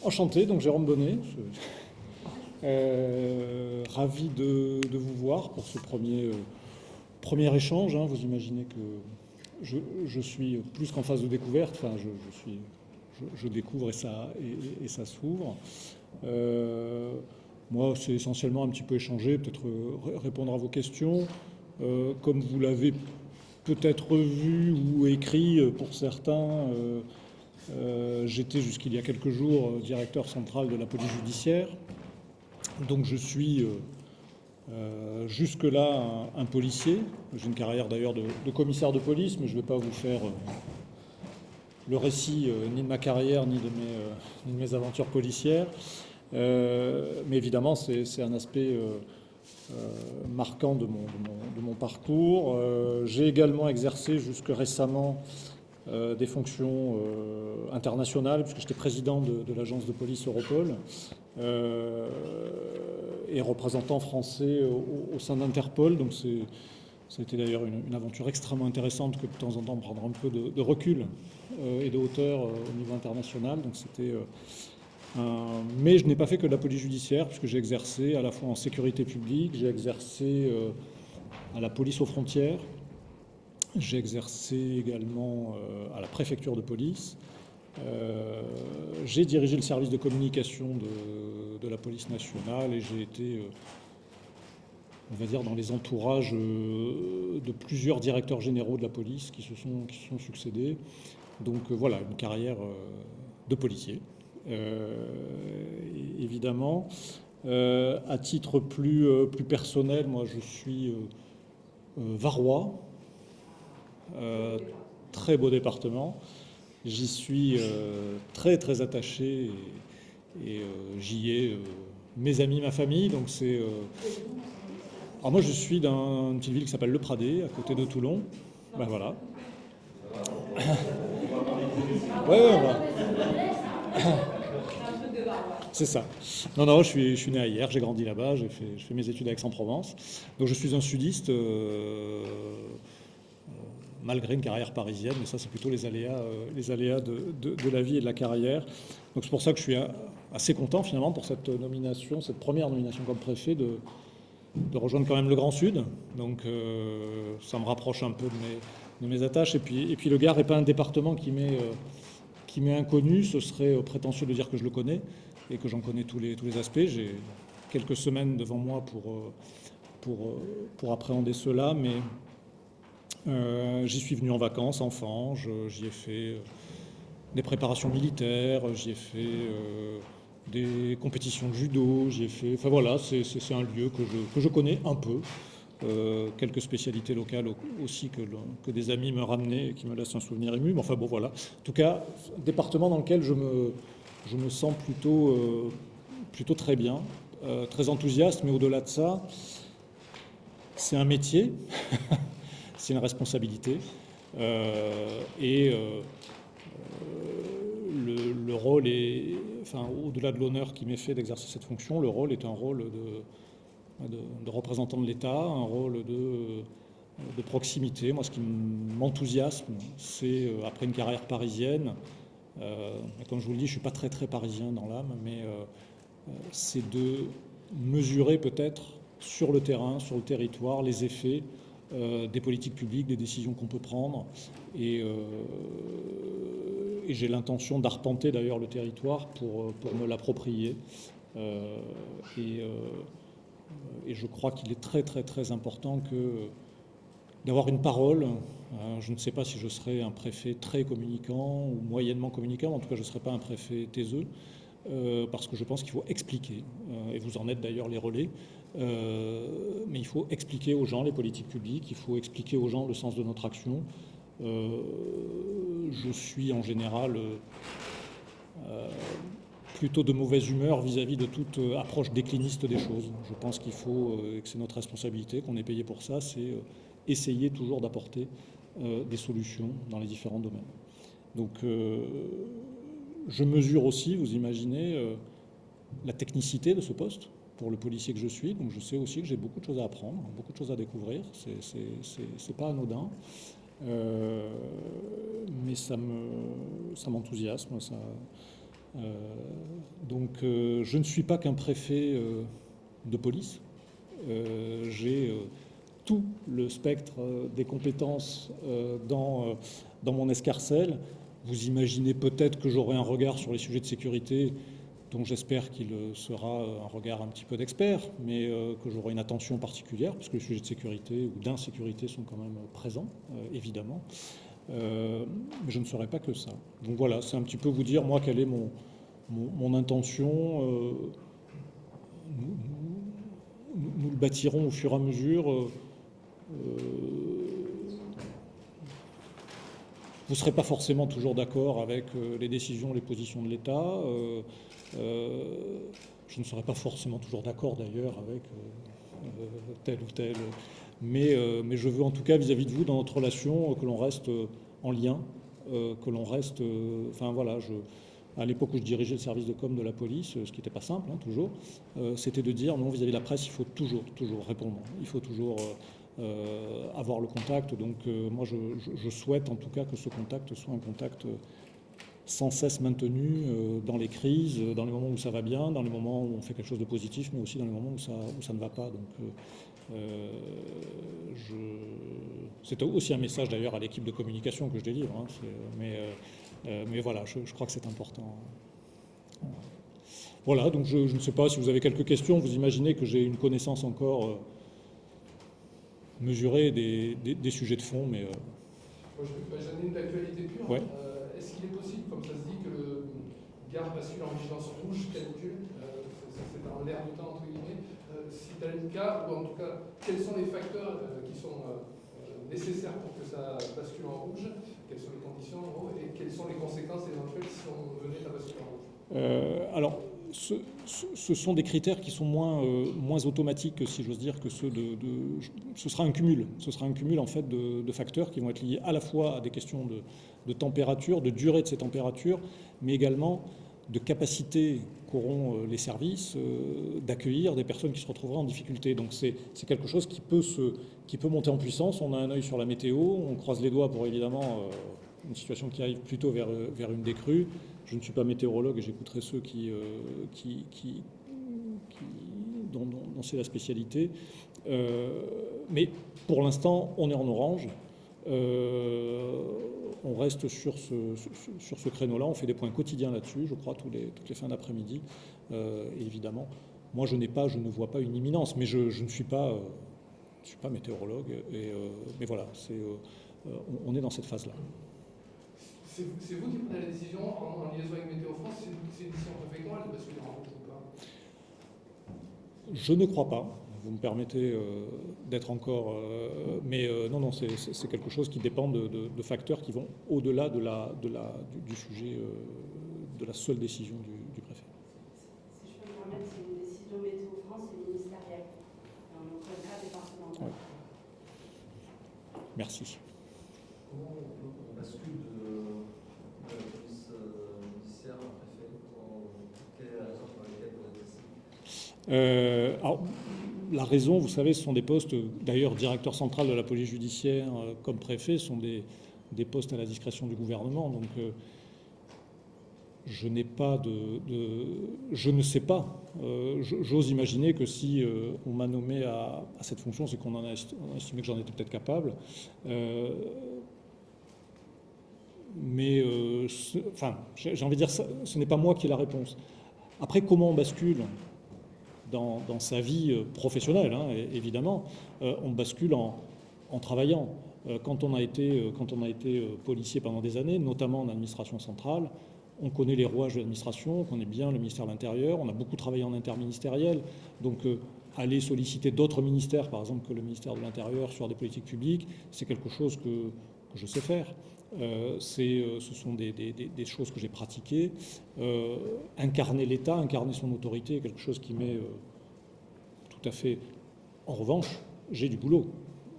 Enchanté, donc Jérôme Bonnet. Ravi de vous voir pour ce premier échange, hein. Vous imaginez que je suis plus qu'en phase de découverte, enfin je découvre et ça s'ouvre. Moi, c'est essentiellement un petit peu échanger, peut-être répondre à vos questions. Comme vous l'avez peut-être vu ou écrit pour certains, j'étais jusqu'il y a quelques jours directeur central de la police judiciaire. Donc je suis jusque-là un policier. J'ai une carrière d'ailleurs de commissaire de police, mais je ne vais pas vous faire le récit ni de ma carrière ni de mes aventures policières. Mais évidemment, c'est un aspect marquant de mon parcours. J'ai également exercé jusque récemment des fonctions internationales, puisque j'étais président de l'agence de police Europol et représentant français au sein d'Interpol. Donc ça a été d'ailleurs une aventure extrêmement intéressante que de temps en temps prendre un peu de recul et de hauteur au niveau international. Donc mais je n'ai pas fait que de la police judiciaire, puisque j'ai exercé à la fois en sécurité publique, j'ai exercé à la police aux frontières, j'ai exercé également à la préfecture de police. J'ai dirigé le service de communication de la police nationale et j'ai été, on va dire, dans les entourages de plusieurs directeurs généraux de la police qui se sont succédés. Donc voilà, une carrière de policier. Évidemment. À titre plus personnel, moi je suis varois, très beau département. J'y suis très très attaché et j'y ai mes amis, ma famille. Donc alors moi je suis dans une petite ville qui s'appelle Le Pradé, à côté de Toulon. Ben voilà. Ouais, c'est ça. Non, je suis né à Hyères, j'ai grandi là-bas, je fais mes études à Aix-en-Provence. Donc je suis un sudiste, malgré une carrière parisienne, mais ça c'est plutôt les aléas de la vie et de la carrière. Donc c'est pour ça que je suis assez content finalement pour cette nomination, cette première nomination comme préfet, de rejoindre quand même le Grand Sud. Donc ça me rapproche un peu de mes attaches. Et puis le Gard n'est pas un département qui m'est inconnu. Ce serait prétentieux de dire que je le connais et que j'en connais tous les aspects. J'ai quelques semaines devant moi pour appréhender cela, mais j'y suis venu en vacances, enfant. J'y ai fait des préparations militaires, j'y ai fait des compétitions de judo, j'y ai fait... Enfin voilà, c'est un lieu que je connais un peu. Quelques spécialités locales aussi que des amis me ramenaient et qui me laissent un souvenir ému. Mais enfin bon voilà. En tout cas, département dans lequel je me sens plutôt très bien, très enthousiaste, mais au-delà de ça, c'est un métier, c'est une responsabilité. Le rôle est, enfin, au-delà de l'honneur qui m'est fait d'exercer cette fonction, le rôle est un rôle de représentant de l'État, un rôle de proximité. Moi, ce qui m'enthousiasme, c'est, après une carrière parisienne, comme je vous le dis, je ne suis pas très très parisien dans l'âme, mais c'est de mesurer peut-être sur le terrain, sur le territoire, les effets des politiques publiques, des décisions qu'on peut prendre. Et j'ai l'intention d'arpenter d'ailleurs le territoire pour me l'approprier. Et je crois qu'il est très très très important d'avoir une parole. Je ne sais pas si je serai un préfet très communicant ou moyennement communicant, en tout cas je ne serai pas un préfet taiseux, parce que je pense qu'il faut expliquer, et vous en êtes d'ailleurs les relais, mais il faut expliquer aux gens les politiques publiques, il faut expliquer aux gens le sens de notre action. Je suis en général plutôt de mauvaise humeur vis-à-vis de toute approche décliniste des choses. Je pense qu'il faut, et que c'est notre responsabilité, qu'on est payé pour ça, c'est essayer toujours d'apporter des solutions dans les différents domaines. Donc je mesure aussi, vous imaginez, la technicité de ce poste pour le policier que je suis. Donc je sais aussi que j'ai beaucoup de choses à apprendre, beaucoup de choses à découvrir. C'est pas anodin. Mais ça m'enthousiasme. Donc je ne suis pas qu'un préfet de police. J'ai tout le spectre des compétences dans mon escarcelle. Vous imaginez peut-être que j'aurai un regard sur les sujets de sécurité, dont j'espère qu'il sera un regard un petit peu d'expert, mais que j'aurai une attention particulière, parce que les sujets de sécurité ou d'insécurité sont quand même présents, évidemment. Mais je ne serai pas que ça. Donc voilà, c'est un petit peu vous dire, moi, quelle est mon intention. Nous le bâtirons au fur et à mesure. Vous ne serez pas forcément toujours d'accord avec les décisions, les positions de l'État. Je ne serai pas forcément toujours d'accord d'ailleurs avec tel ou tel. Mais je veux en tout cas vis-à-vis de vous, dans notre relation, que l'on reste en lien, que l'on reste... Enfin voilà, à l'époque où je dirigeais le service de com de la police, ce qui n'était pas simple, hein, toujours, c'était de dire non, vis-à-vis de la presse, il faut toujours répondre. Il faut toujours avoir le contact. Donc moi, je souhaite en tout cas que ce contact soit un contact sans cesse maintenu dans les crises, dans les moments où ça va bien, dans les moments où on fait quelque chose de positif, mais aussi dans les moments où ça ne va pas. Donc c'est aussi un message d'ailleurs à l'équipe de communication que je délivre, hein, mais voilà, je crois que c'est important. Voilà, donc je ne sais pas si vous avez quelques questions. Vous imaginez que j'ai une connaissance encore mesurée des sujets de fond, mais... J'en ai une d'actualité pure. Ouais. Est-ce qu'il est possible, comme ça se dit, que le Gard bascule en vigilance rouge calcul, c'est dans l'air du temps, entre guillemets, si tel est le cas, ou en tout cas, quels sont les facteurs qui sont nécessaires pour que ça bascule en rouge, quelles sont les conditions en gros, et quelles sont les conséquences éventuelles si on venait à basculer en rouge? Alors, ce sont des critères qui sont moins automatiques, si j'ose dire, que ceux ce sera un cumul. Ce sera un cumul en fait de facteurs qui vont être liés à la fois à des questions de température, de durée de ces températures, mais également de capacité qu'auront les services d'accueillir des personnes qui se retrouveraient en difficulté. Donc c'est quelque chose qui peut monter en puissance. On a un œil sur la météo, on croise les doigts pour évidemment une situation qui arrive plutôt vers une décrue. Je ne suis pas météorologue et j'écouterai ceux dont c'est la spécialité. Mais pour l'instant, on est en orange. On reste sur ce créneau-là. On fait des points quotidiens là-dessus, je crois, toutes les fins d'après-midi. Et évidemment, moi, je ne vois pas une imminence, mais je ne suis pas météorologue. Mais voilà, on est dans cette phase-là. C'est vous qui prenez la décision en liaison avec Météo France, c'est une décision préfectorale de basculer en rouge ou pas? Je ne crois pas. Vous me permettez d'être encore... mais non, c'est quelque chose qui dépend de facteurs qui vont au-delà du sujet, de la seule décision du préfet. Si je peux me permettre, c'est une décision Météo France et ministérielle, dans notre cas départemental. Ouais. Merci. Comment on bascule de la police judiciaire au préfet? Quelle est la raison pour laquelle vous êtes ici? Alors, la raison, vous savez, ce sont des postes, d'ailleurs, directeur central de la police judiciaire comme préfet, sont des postes à la discrétion du gouvernement. Donc, je n'ai pas je ne sais pas. J'ose imaginer que si on m'a nommé à cette fonction, c'est qu'on a estimé que j'en étais peut-être capable. Mais, enfin, j'ai envie de dire, ce n'est pas moi qui ai la réponse. Après, comment on bascule dans sa vie professionnelle, hein, évidemment, on bascule en travaillant. Quand on a été policier pendant des années, notamment en administration centrale, on connaît les rouages de l'administration, on connaît bien le ministère de l'Intérieur, on a beaucoup travaillé en interministériel, donc aller solliciter d'autres ministères, par exemple que le ministère de l'Intérieur sur des politiques publiques, c'est quelque chose que je sais faire. Ce sont des choses que j'ai pratiquées. Incarner l'État, incarner son autorité est quelque chose qui m'est tout à fait... En revanche, j'ai du boulot.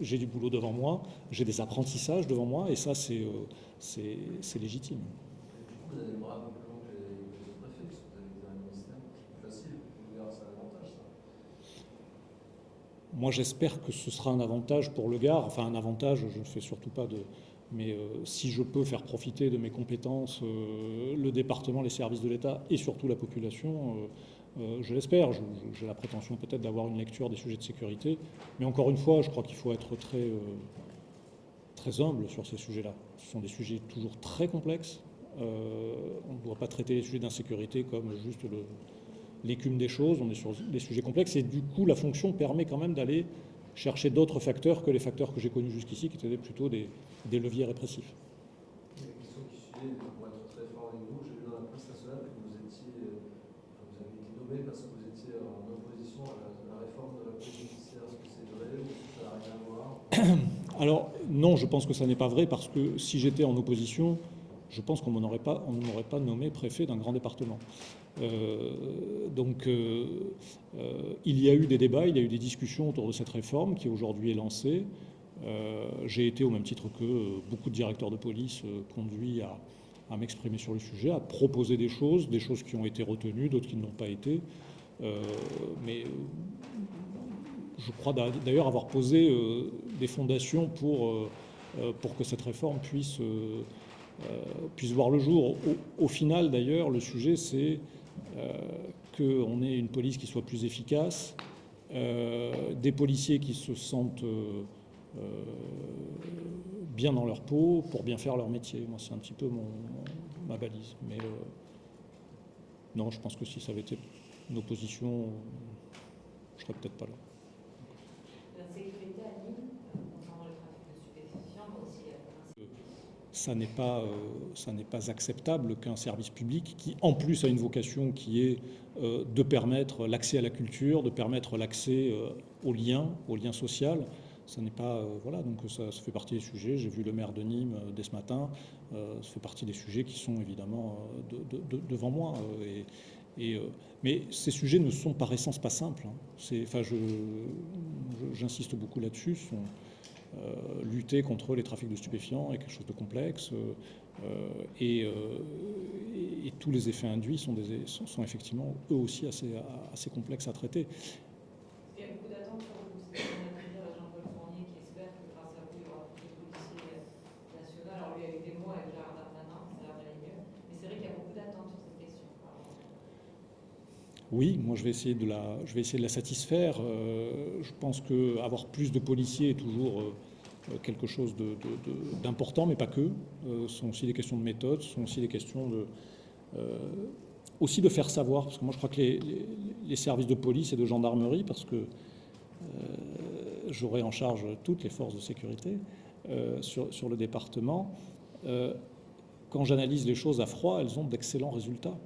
J'ai du boulot devant moi, j'ai des apprentissages devant moi, et ça, c'est légitime. Vous avez le bras un peu plus long que les préfets, parce que vous avez un ministère plus facile. C'est un avantage, ça. Moi, j'espère que ce sera un avantage pour le Gard. Enfin, un avantage, je ne fais surtout pas Mais si je peux faire profiter de mes compétences le département, les services de l'État et surtout la population, je l'espère. J'ai la prétention peut-être d'avoir une lecture des sujets de sécurité. Mais encore une fois, je crois qu'il faut être très humble sur ces sujets-là. Ce sont des sujets toujours très complexes. On ne doit pas traiter les sujets d'insécurité comme juste l'écume des choses. On est sur des sujets complexes. Et du coup, la fonction permet quand même d'aller chercher d'autres facteurs que les facteurs que j'ai connus jusqu'ici, qui étaient plutôt des leviers répressifs. Il y a une question qui suit, pour être très franc avec vous, j'ai vu dans la presse nationale que vous avez été nommé parce que vous étiez en opposition à la réforme de la police judiciaire. Est-ce que c'est vrai ou ça n'a rien à voir? Alors non, je pense que ça n'est pas vrai, parce que si j'étais en opposition, je pense qu'on ne m'aurait pas nommé préfet d'un grand département. Il y a eu des débats, il y a eu des discussions autour de cette réforme qui aujourd'hui est lancée. J'ai été, au même titre que beaucoup de directeurs de police, conduits à m'exprimer sur le sujet, à proposer des choses qui ont été retenues, d'autres qui ne l'ont pas été. Mais je crois d'ailleurs avoir posé des fondations pour que cette réforme puisse voir le jour. Au final, d'ailleurs, le sujet, c'est qu'on ait une police qui soit plus efficace, des policiers qui se sentent bien dans leur peau pour bien faire leur métier. Moi, c'est un petit peu ma balise. Mais non, je pense que si ça avait été une opposition, je serais peut-être pas là. La sécurité à Nîmes, concernant le trafic de stupéfiants, mais aussi ça n'est pas acceptable qu'un service public qui, en plus, a une vocation qui est de permettre l'accès à la culture, de permettre l'accès au lien social. Ça n'est pas... voilà, donc ça fait partie des sujets. J'ai vu le maire de Nîmes dès ce matin. Ça fait partie des sujets qui sont évidemment devant moi. Mais ces sujets ne sont par essence pas simples. J'insiste beaucoup là-dessus. Lutter contre les trafics de stupéfiants est quelque chose de complexe. Et tous les effets induits sont effectivement eux aussi assez complexes à traiter. Il y a beaucoup d'attentes sur vous. C'est ce qu'on a pu dire à Jean-Paul Fournier qui espère que grâce à vous, il y aura plus de policiers nationaux. Alors lui, avec des mots, avec Gérard Darmanin, ça a l'air d'aller mieux. Mais c'est vrai qu'il y a beaucoup d'attentes sur cette question. Oui, moi je vais essayer de la satisfaire. Je pense qu'avoir plus de policiers est toujours quelque chose d'important, mais pas que. Ce sont aussi des questions de méthode, ce sont aussi des questions aussi de faire savoir, parce que moi je crois que les services de police et de gendarmerie, parce que j'aurai en charge toutes les forces de sécurité sur le département, quand j'analyse les choses à froid, elles ont d'excellents résultats.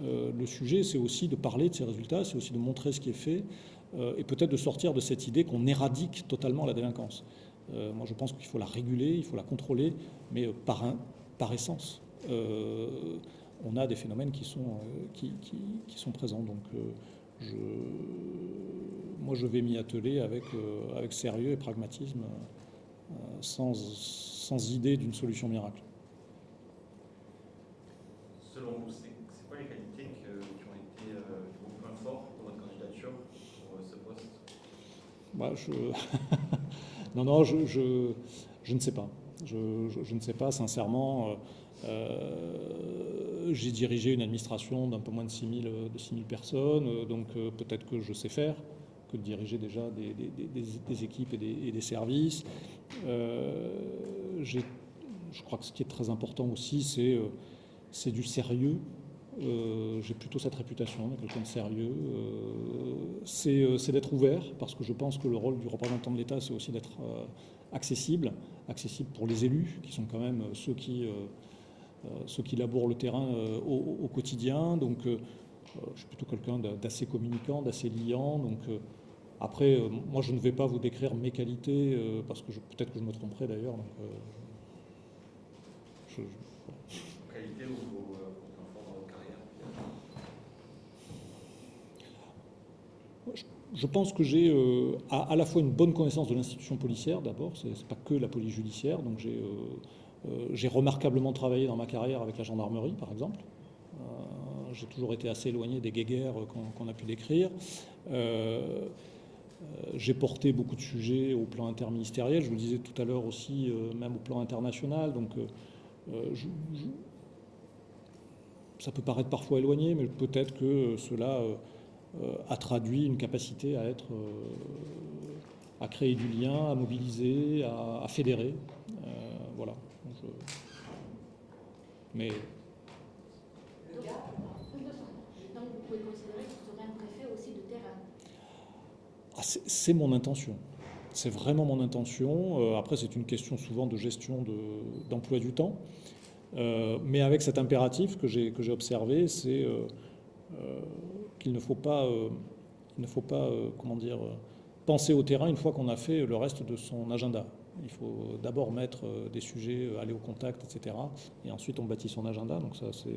Le sujet, c'est aussi de parler de ces résultats, c'est aussi de montrer ce qui est fait, et peut-être de sortir de cette idée qu'on éradique totalement la délinquance. Moi, je pense qu'il faut la réguler, il faut la contrôler, mais par essence. On a des phénomènes qui sont présents. Donc, moi, je vais m'y atteler avec sérieux et pragmatisme, sans idée d'une solution miracle. Selon vous, c'est quoi les qualités qui ont été vos points forts pour votre candidature pour ce poste? Non, je ne sais pas. Je ne sais pas, sincèrement. J'ai dirigé une administration d'un peu moins de 6 000 personnes, donc peut-être que je sais faire, que de diriger déjà des équipes et des services. Je crois que ce qui est très important aussi, c'est du sérieux. J'ai plutôt cette réputation de quelqu'un de sérieux. C'est d'être ouvert, parce que je pense que le rôle du représentant de l'État, c'est aussi d'être accessible pour les élus, qui sont quand même ceux qui labourent le terrain au quotidien. Donc, je suis plutôt quelqu'un d'assez communicant, d'assez liant. Donc, après, moi, je ne vais pas vous décrire mes qualités, parce que peut-être que je me tromperai d'ailleurs. Donc, Qualité ou vos points forts dans votre carrière? Je pense que j'ai à la fois une bonne connaissance de l'institution policière, d'abord, c'est pas que la police judiciaire, donc j'ai remarquablement travaillé dans ma carrière avec la gendarmerie, par exemple. J'ai toujours été assez éloigné des guéguerres qu'on a pu décrire. J'ai porté beaucoup de sujets au plan interministériel, je vous le disais tout à l'heure aussi, même au plan international. Donc, ça peut paraître parfois éloigné, mais peut-être que cela a traduit une capacité à créer du lien, à mobiliser, à fédérer. Voilà. Mais Donc vous pouvez considérer que vous aurez un préfet aussi de terrain. c'est mon intention. C'est vraiment mon intention. Après, c'est une question souvent de gestion d'emploi du temps. Mais avec cet impératif que j'ai observé, c'est qu'il ne faut pas, comment dire, penser au terrain une fois qu'on a fait le reste de son agenda. Il faut d'abord mettre des sujets, aller au contact, etc. Et ensuite, on bâtit son agenda. Donc ça, c'est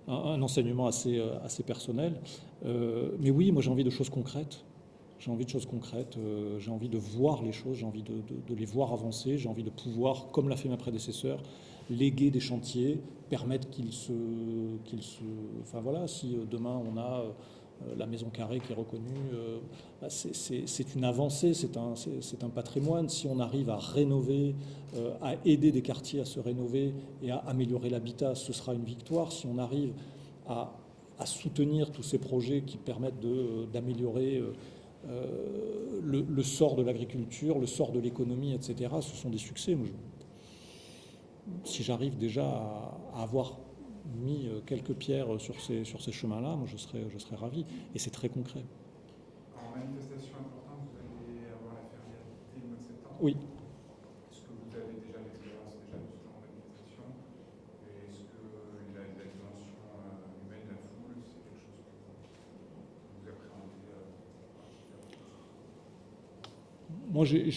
un enseignement assez personnel. Mais oui, moi, j'ai envie de choses concrètes. J'ai envie de choses concrètes. J'ai envie de voir les choses. J'ai envie de les voir avancer. J'ai envie de pouvoir, comme l'a fait ma prédécesseur, léguer des chantiers, permettre enfin voilà, si demain on a la maison carrée qui est reconnue, c'est une avancée, c'est un patrimoine. Si on arrive à rénover, à aider des quartiers à se rénover et à améliorer l'habitat, ce sera une victoire. Si on arrive à soutenir tous ces projets qui permettent d'améliorer le sort de l'agriculture, le sort de l'économie, etc., ce sont des succès. Si j'arrive déjà à avoir mis quelques pierres sur ces chemins-là, moi je serais ravi. Et c'est très concret. En manifestation importante, vous allez avoir la férialité le mois de septembre. Oui. Est-ce que vous avez déjà l'expérience de ce genre de manifestation? Et est-ce que la dimension humaine de la foule, c'est quelque chose que vous appréhendez? Moi, j'ai